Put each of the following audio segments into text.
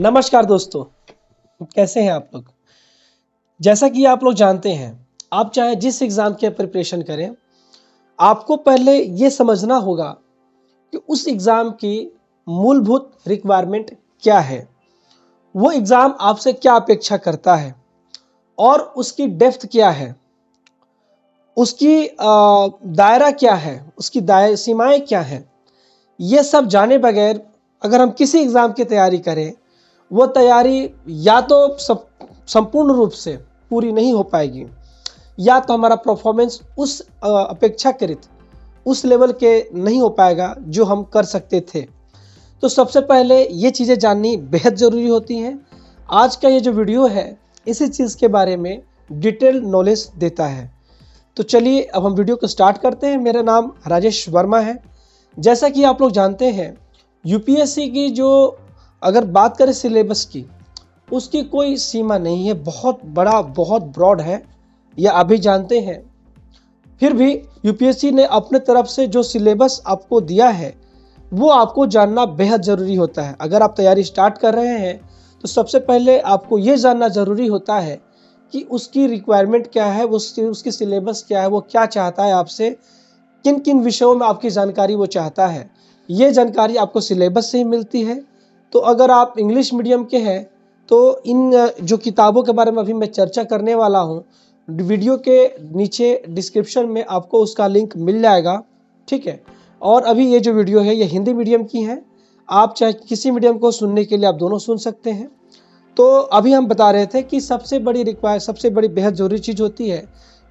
नमस्कार दोस्तों, कैसे हैं आप लोग। जैसा कि आप लोग जानते हैं, आप चाहे जिस एग्ज़ाम की प्रिपरेशन करें, आपको पहले ये समझना होगा कि उस एग्ज़ाम की मूलभूत रिक्वायरमेंट क्या है, वो एग्ज़ाम आपसे क्या अपेक्षा करता है और उसकी डेप्थ क्या है, उसकी दायरा क्या है, उसकी सीमाएं क्या हैं। ये सब जाने बगैर अगर हम किसी एग्ज़ाम की तैयारी करें, वो तैयारी या तो संपूर्ण रूप से पूरी नहीं हो पाएगी, या तो हमारा परफॉर्मेंस उस अपेक्षाकृत उस लेवल के नहीं हो पाएगा जो हम कर सकते थे। तो सबसे पहले ये चीज़ें जाननी बेहद ज़रूरी होती हैं। आज का ये जो वीडियो है इसी चीज़ के बारे में डिटेल नॉलेज देता है। तो चलिए अब हम वीडियो को स्टार्ट करते हैं। मेरा नाम राजेश वर्मा है। जैसा कि आप लोग जानते हैं, यूपीएससी की जो अगर बात करें सिलेबस की, उसकी कोई सीमा नहीं है, बहुत बड़ा बहुत ब्रॉड है, यह अभी जानते हैं। फिर भी यूपीएससी ने अपने तरफ से जो सिलेबस आपको दिया है वो आपको जानना बेहद ज़रूरी होता है। अगर आप तैयारी स्टार्ट कर रहे हैं तो सबसे पहले आपको ये जानना ज़रूरी होता है कि उसकी रिक्वायरमेंट क्या है, उसकी सिलेबस क्या है, वो क्या चाहता है आपसे, किन किन विषयों में आपकी जानकारी वो चाहता है। ये जानकारी आपको सिलेबस से ही मिलती है। तो अगर आप इंग्लिश मीडियम के हैं तो इन जो किताबों के बारे में अभी मैं चर्चा करने वाला हूँ, वीडियो के नीचे डिस्क्रिप्शन में आपको उसका लिंक मिल जाएगा, ठीक है। और अभी ये जो वीडियो है ये हिंदी मीडियम की है, आप चाहे किसी मीडियम को सुनने के लिए आप दोनों सुन सकते हैं। तो अभी हम बता रहे थे कि सबसे बड़ी बेहद ज़रूरी चीज़ होती है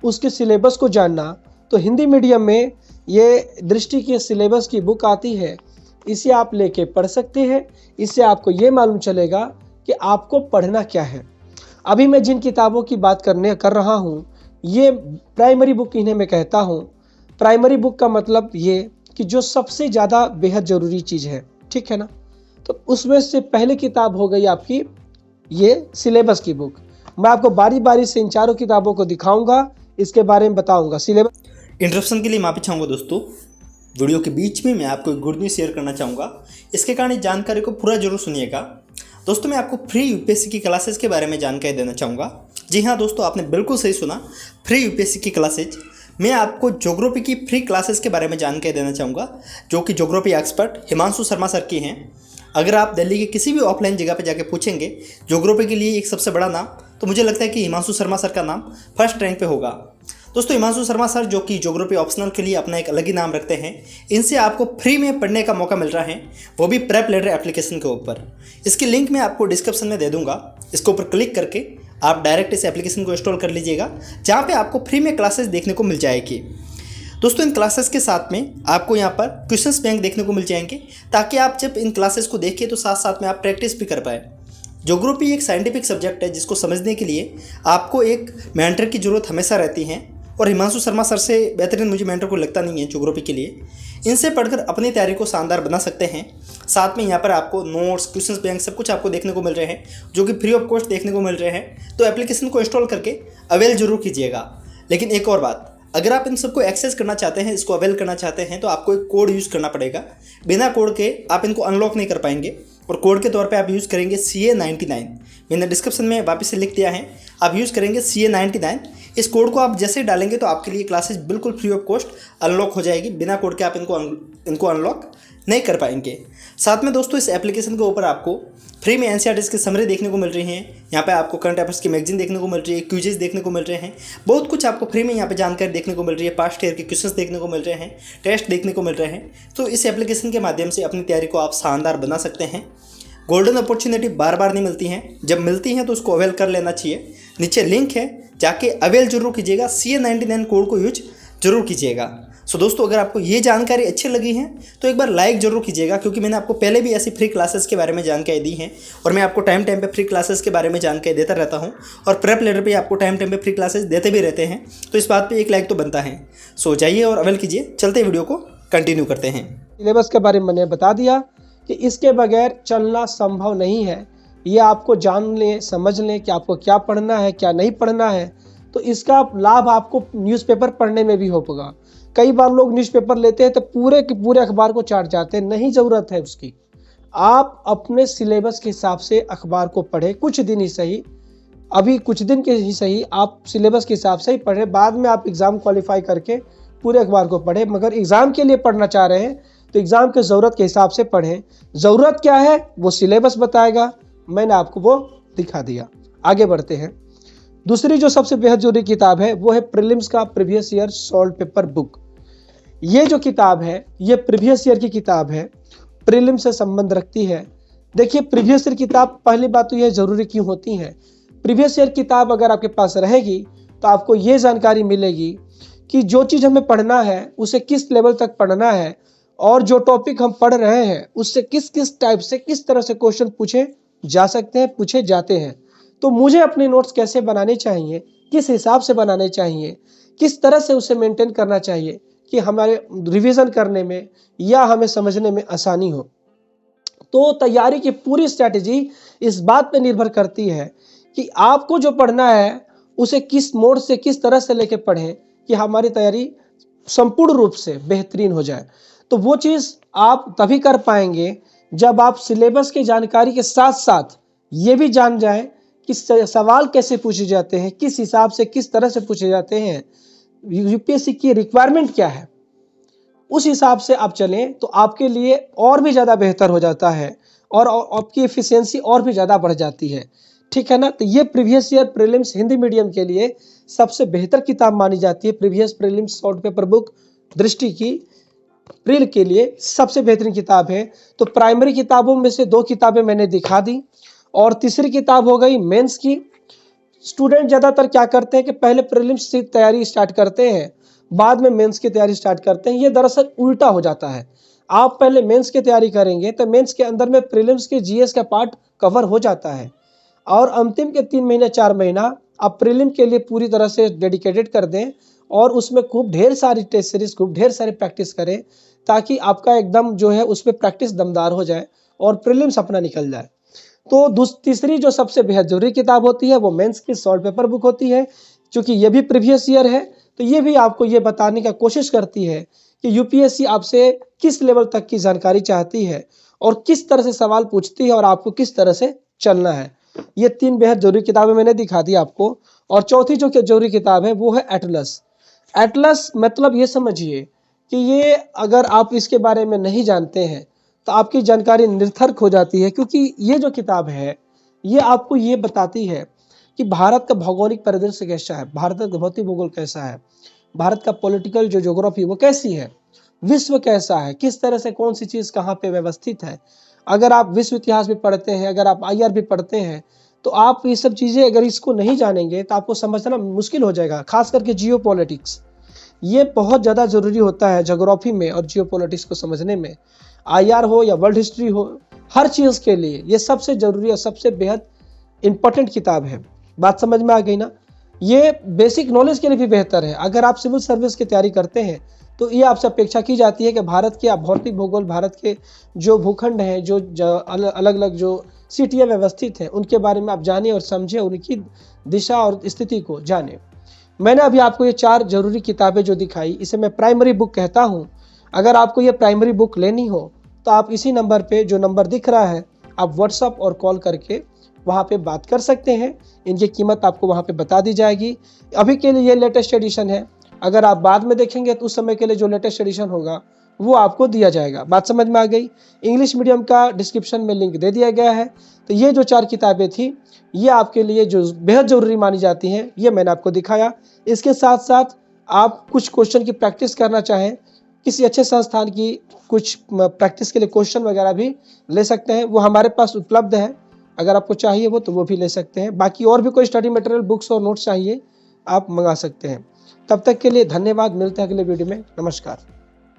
उसके सिलेबस को जानना। तो हिंदी मीडियम में ये दृष्टि के सिलेबस की बुक आती है, इसे आप लेके पढ़ सकते हैं। इससे आपको ये मालूम चलेगा कि आपको पढ़ना क्या है। अभी मैं जिन किताबों की बात कर रहा हूँ, ये प्राइमरी बुक इन्हें मैं कहता हूँ। प्राइमरी बुक का मतलब ये कि जो सबसे ज़्यादा बेहद ज़रूरी चीज़ है, ठीक है ना। तो उसमें से पहली किताब हो गई आपकी ये सिलेबस की बुक। मैं आपको बारी बारी से इन चारों किताबों को दिखाऊंगा, इसके बारे में बताऊंगा। सिलेबस इंट्रोडक्शन के लिए माफ़ी चाहूँगा दोस्तों। वीडियो के बीच में मैं आपको एक गुड न्यूज़ शेयर करना चाहूँगा, इसके कारण इस जानकारी को पूरा जरूर सुनिएगा। दोस्तों मैं आपको फ्री यूपीएससी की क्लासेस के बारे में जानकारी देना चाहूँगा। जी हाँ दोस्तों, आपने बिल्कुल सही सुना, फ्री यूपीएससी की क्लासेज। मैं आपको ज्योग्राफी की फ्री क्लासेस के बारे में जानकारी देना चाहूँगा, जो कि geography expert Himanshu Sharma sir की हैं। अगर आप दिल्ली के किसी भी ऑफलाइन जगह पर जाके पूछेंगे ज्योग्राफी के लिए एक सबसे बड़ा नाम, तो मुझे लगता है कि हिमांशु शर्मा सर का नाम फर्स्ट रैंक पे होगा। दोस्तों हिमांशु शर्मा सर जो कि ज्योग्राफी ऑप्शनल के लिए अपना एक अलग ही नाम रखते हैं, इनसे आपको फ्री में पढ़ने का मौका मिल रहा है, वो भी प्रेप लेटर एप्लीकेशन के ऊपर। इसकी लिंक मैं आपको डिस्क्रिप्शन में दे दूंगा। इसके ऊपर क्लिक करके आप डायरेक्ट इस एप्लीकेशन को इंस्टॉल कर लीजिएगा, जहाँ पे आपको फ्री में क्लासेस देखने को मिल जाएगी। दोस्तों इन क्लासेस के साथ में आपको यहाँ पर क्वेश्चंस बैंक देखने को मिल जाएंगे, ताकि आप जब इन क्लासेस को देखें तो साथ साथ में आप प्रैक्टिस भी कर पाए। ज्योग्राफी एक साइंटिफिक सब्जेक्ट है, जिसको समझने के लिए आपको एक मेंटर की ज़रूरत हमेशा रहती है, और हिमांशु शर्मा सर से बेहतरीन मुझे मेंटर को लगता नहीं है ज्योग्राफी के लिए। इनसे पढ़कर अपनी तैयारी को शानदार बना सकते हैं। साथ में यहाँ पर आपको नोट्स, क्वेश्चंस बैंक सब कुछ आपको देखने को मिल रहे हैं, जो कि फ्री ऑफ कॉस्ट देखने को मिल रहे हैं। तो एप्लीकेशन को इंस्टॉल करके अवेल जरूर कीजिएगा। लेकिन एक और बात, अगर आप इन सबको एक्सेस करना चाहते हैं, इसको अवेल करना चाहते हैं, तो आपको एक कोड यूज़ करना पड़ेगा। बिना कोड के आप इनको अनलॉक नहीं कर पाएंगे, और कोड के तौर पे आप यूज़ करेंगे CA99। मैंने डिस्क्रिप्शन में वापस से लिख दिया है, आप यूज़ करेंगे CA99। इस कोड को आप जैसे ही डालेंगे तो आपके लिए क्लासेस बिल्कुल फ्री ऑफ कॉस्ट अनलॉक हो जाएगी। बिना कोड के आप इनको अनलॉक नहीं कर पाएंगे। साथ में दोस्तों इस एप्लीकेशन के ऊपर आपको फ्री में NCERT की समरी देखने को मिल रही हैं। यहाँ पे आपको करंट अफेयर्स की मैगजीन देखने को मिल रही है, क्विजेज देखने को मिल रहे हैं, बहुत कुछ आपको फ्री में यहाँ पे जानकारी देखने को मिल रही है। पास्ट ईयर के क्वेश्चंस देखने को मिल रहे हैं, टेस्ट देखने को मिल रहे हैं। तो इस एप्लीकेशन के माध्यम से अपनी तैयारी को आप शानदार बना सकते हैं। गोल्डन अपॉर्चुनिटी बार बार नहीं मिलती हैं, जब मिलती हैं तो उसको अवेल कर लेना चाहिए। नीचे लिंक है, जाके अवेल जरूर कीजिएगा, CA99 कोड को यूज जरूर कीजिएगा। सो दोस्तों अगर आपको ये जानकारी अच्छी लगी है तो एक बार लाइक जरूर कीजिएगा, क्योंकि मैंने आपको पहले भी ऐसी फ्री क्लासेस के बारे में जानकारी दी है, और मैं आपको टाइम टाइम पे फ्री क्लासेस के बारे में जानकारी देता रहता हूँ, और प्रेप लेटर पे आपको टाइम टाइम पे फ्री क्लासेस देते भी रहते हैं। तो इस बात पे एक लाइक तो बनता है। सो जाइए और अवेल कीजिए। चलते वीडियो को कंटिन्यू करते हैं। सिलेबस के बारे में मैंने बता दिया कि इसके बगैर चलना संभव नहीं है। ये आपको जान लें, समझ लें कि आपको क्या पढ़ना है, क्या नहीं पढ़ना है, तो इसका लाभ आपको न्यूज़पेपर पढ़ने में भी होगा। कई बार लोग न्यूज़पेपर लेते हैं तो पूरे के पूरे अखबार को चाट जाते हैं, नहीं ज़रूरत है उसकी। आप अपने सिलेबस के हिसाब से अखबार को पढ़ें, कुछ दिन ही सही, अभी कुछ दिन के ही सही, आप सिलेबस के हिसाब से ही पढ़ें। बाद में आप एग्ज़ाम क्वालिफाई करके पूरे अखबार को पढ़ें। मगर एग्ज़ाम के लिए पढ़ना चाह रहे हैं तो एग्ज़ाम के ज़रूरत के हिसाब से पढ़ें। ज़रूरत क्या है वो सिलेबस बताएगा, मैंने आपको वो दिखा दिया। आगे बढ़ते हैं। दूसरी जो सबसे बेहद जरूरी किताब है वो है प्रीलिम्स का previous year solve paper book. ये जो किताब है ये प्रीवियस ईयर की किताब है, प्रीलिम से संबंध रखती है। देखिए प्रीवियस ईयर किताब, पहली बात तो यह जरूरी क्यों होती है। प्रीवियस ईयर किताब अगर आपके पास रहेगी तो आपको ये जानकारी मिलेगी कि जो चीज़ हमें पढ़ना है उसे किस लेवल तक पढ़ना है, और जो टॉपिक हम पढ़ रहे हैं उससे किस किस टाइप से, किस तरह से क्वेश्चन पूछे जा सकते हैं, पूछे जाते हैं। तो मुझे अपने नोट्स कैसे बनाने चाहिए, किस हिसाब से बनाने चाहिए, किस तरह से उसे मेंटेन करना चाहिए कि हमारे रिवीजन करने में या हमें समझने में आसानी हो। तो तैयारी की पूरी स्ट्रैटेजी इस बात पर निर्भर करती है कि आपको जो पढ़ना है उसे किस मोड से, किस तरह से लेके पढ़ें कि हमारी तैयारी संपूर्ण रूप से बेहतरीन हो जाए। तो वो चीज़ आप तभी कर पाएंगे जब आप सिलेबस की जानकारी के साथ साथ ये भी जान जाएं कि सवाल कैसे पूछे जाते हैं, किस हिसाब से, किस तरह से पूछे जाते हैं, यूपीएससी की रिक्वायरमेंट क्या है, उस हिसाब से आप चलें तो आपके लिए और भी ज़्यादा बेहतर हो जाता है और आपकी एफिशिएंसी और भी ज़्यादा बढ़ जाती है। ठीक है ना। तो ये previous year prelims Hindi medium के लिए सबसे बेहतर किताब मानी जाती है। Previous prelims short paper book दृष्टि की प्रील के लिए सबसे बेहतरीन किताब है। तो प्राइमरी किताबों में से 2 किताबें मैंने दिखा दी, और तीसरी किताब हो गई मेंस की। स्टूडेंट ज़्यादातर क्या करते हैं कि पहले प्रीलिम्स की तैयारी स्टार्ट करते हैं, बाद में मेंस की तैयारी स्टार्ट करते हैं। ये दरअसल उल्टा हो जाता है। आप पहले मेंस की तैयारी करेंगे तो मेंस के अंदर में प्रीलिम्स के जीएस का पार्ट कवर हो जाता है, और अंतिम के 3 महीने 4 महीना आप प्रीलिम के लिए पूरी तरह से डेडिकेटेड कर दें, और उसमें खूब ढेर सारी टेस्ट सीरीज, खूब ढेर सारी प्रैक्टिस करें, ताकि आपका एकदम जो है उसमें प्रैक्टिस दमदार हो जाए और प्रीलिम्स अपना निकल जाए। तो तीसरी जो सबसे बेहद जरूरी किताब होती है वो मेंस की सॉल्व पेपर बुक होती है। क्योंकि ये भी प्रीवियस ईयर है तो ये भी आपको ये बताने का कोशिश करती है कि यूपीएससी आपसे किस लेवल तक की जानकारी चाहती है और किस तरह से सवाल पूछती है और आपको किस तरह से चलना है। ये 3 बेहद जरूरी किताबें मैंने दिखा दी आपको। और चौथी जो जरूरी किताब है वो है एटलस। एटलस मतलब ये समझिए कि ये अगर आप इसके बारे में नहीं जानते हैं तो आपकी जानकारी निरर्थक हो जाती है, क्योंकि ये जो किताब है ये आपको ये बताती है कि भारत का भौगोलिक परिदृश्य कैसा है, भारत का भौतिक भूगोल कैसा है, भारत का पॉलिटिकल जो ज्योग्राफी वो कैसी है, विश्व कैसा है, किस तरह से कौन सी चीज़ कहाँ पे व्यवस्थित है। अगर आप विश्व इतिहास भी पढ़ते हैं, अगर आप आईआर भी पढ़ते हैं, तो आप ये सब चीज़ें अगर इसको नहीं जानेंगे तो आपको समझना मुश्किल हो जाएगा। खास करके जियो पॉलिटिक्स ये बहुत ज़्यादा ज़रूरी होता है ज्योग्राफी में और जियो पॉलिटिक्स को समझने में। आईआर हो या वर्ल्ड हिस्ट्री हो, हर चीज़ के लिए ये सबसे ज़रूरी और सबसे बेहद इंपॉर्टेंट किताब है। बात समझ में आ गई ना। ये बेसिक नॉलेज के लिए भी बेहतर है। अगर आप सिविल सर्विस की तैयारी करते हैं तो ये आपसे अपेक्षा की जाती है कि भारत के भौतिक भूगोल, भारत के जो भूखंड हैं, जो अलग अलग जो सिटियाँ व्यवस्थित हैं, उनके बारे में आप जानें और समझें, उनकी दिशा और स्थिति को जानें। मैंने अभी आपको ये 4 जरूरी किताबें जो दिखाई, इसे मैं प्राइमरी बुक कहता हूँ। अगर आपको ये प्राइमरी बुक लेनी हो तो आप इसी नंबर पे, जो नंबर दिख रहा है, आप व्हाट्सअप और कॉल करके वहाँ पे बात कर सकते हैं। इनकी कीमत आपको वहाँ पे बता दी जाएगी। अभी के लिए ये लेटेस्ट एडिशन है, अगर आप बाद में देखेंगे तो उस समय के लिए जो लेटेस्ट एडिशन होगा वो आपको दिया जाएगा। बात समझ में आ गई। इंग्लिश मीडियम का डिस्क्रिप्शन में लिंक दे दिया गया है। तो ये जो 4 किताबें थी ये आपके लिए जो बेहद ज़रूरी मानी जाती हैं, ये मैंने आपको दिखाया। इसके साथ साथ आप कुछ क्वेश्चन की प्रैक्टिस करना चाहें, किसी अच्छे संस्थान की कुछ प्रैक्टिस के लिए क्वेश्चन वगैरह भी ले सकते हैं, वो हमारे पास उपलब्ध है। अगर आपको चाहिए वो तो वो भी ले सकते हैं। बाकी और भी कोई स्टडी मटेरियल, बुक्स और नोट्स चाहिए आप मंगा सकते हैं। तब तक के लिए धन्यवाद। मिलते हैं अगले वीडियो में। नमस्कार।